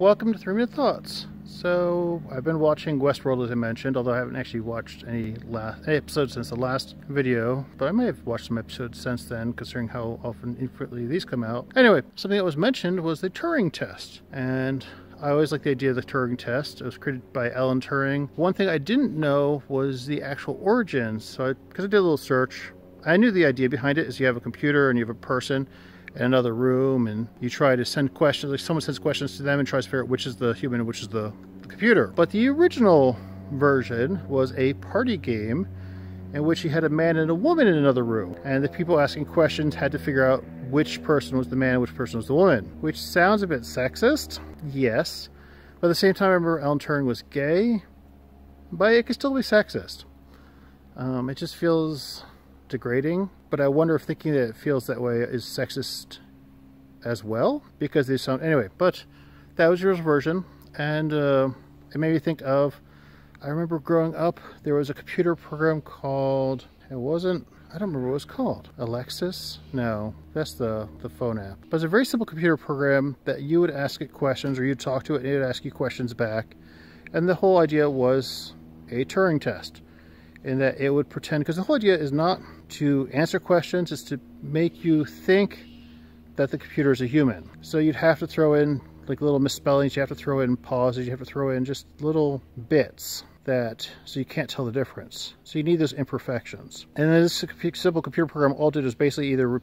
welcome to 3 Minute Thoughts. So, I've been watching Westworld as I mentioned, although I haven't actually watched any episodes since the last video, but I may have watched some episodes since then, considering how often infrequently these come out. Anyway, something that was mentioned was the Turing test, and I always liked the idea of the Turing test. It was created by Alan Turing. One thing I didn't know was the actual origins, so because I did a little search, I knew the idea behind it is you have a computer and you have a person in another room, and you try to send questions, like someone sends questions to them and tries to figure out which is the human and which is the computer. But the original version was a party game in which you had a man and a woman in another room, and the people asking questions had to figure out which person was the man and which person was the woman, which sounds a bit sexist, yes, but at the same time I remember Alan Turing was gay, but it could still be sexist. It just feels degrading, but I wonder if thinking that it feels that way is sexist as well, because they sound anyway. But that was your version, and it made me think of, I remember growing up there was a computer program called, I don't remember what it was called. Alexis? No, that's the phone app. But it's a very simple computer program that you would ask it questions, or you'd talk to it and it would ask you questions back, and the whole idea was a Turing test, in that it would pretend, because the whole idea is not to answer questions, it's to make you think that the computer is a human. So you'd have to throw in like little misspellings, you have to throw in pauses, you have to throw in just little bits that, so you can't tell the difference. So you need those imperfections. And then this simple computer program, all it did is basically either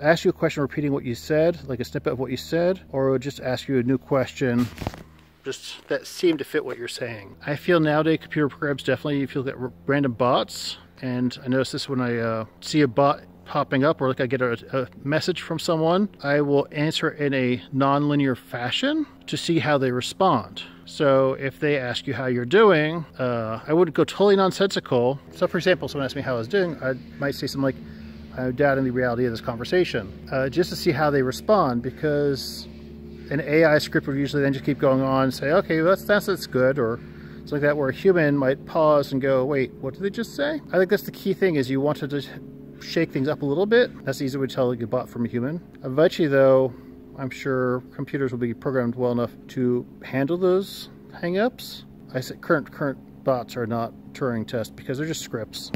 ask you a question repeating what you said, like a snippet of what you said, or it would just ask you a new question just that seemed to fit what you're saying. I feel nowadays computer programs definitely, you feel that random bots, and I notice this when I see a bot popping up, or like I get a message from someone, I will answer in a non-linear fashion to see how they respond. So if they ask you how you're doing, I wouldn't go totally nonsensical. So for example, someone asked me how I was doing, I might say something like, I'm doubting the reality of this conversation, just to see how they respond, because an AI script would usually then just keep going on and say, okay, well, that's good, or it's like that, where a human might pause and go, wait, what did they just say? I think that's the key thing, is you want to just shake things up a little bit. That's the easy way to tell a bot from a human. Eventually though, I'm sure computers will be programmed well enough to handle those hang-ups. I said current bots are not Turing tests because they're just scripts.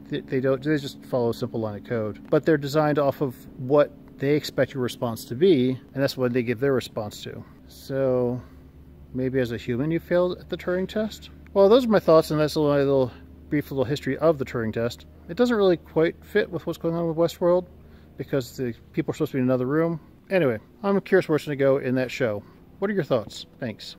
They just follow a simple line of code, but they're designed off of what they expect your response to be, and that's what they give their response to. So maybe as a human you failed at the Turing test? Well, those are my thoughts, and that's a little brief little history of the Turing test. It doesn't really quite fit with what's going on with Westworld, because the people are supposed to be in another room. Anyway, I'm curious where it's going to go in that show. What are your thoughts? Thanks.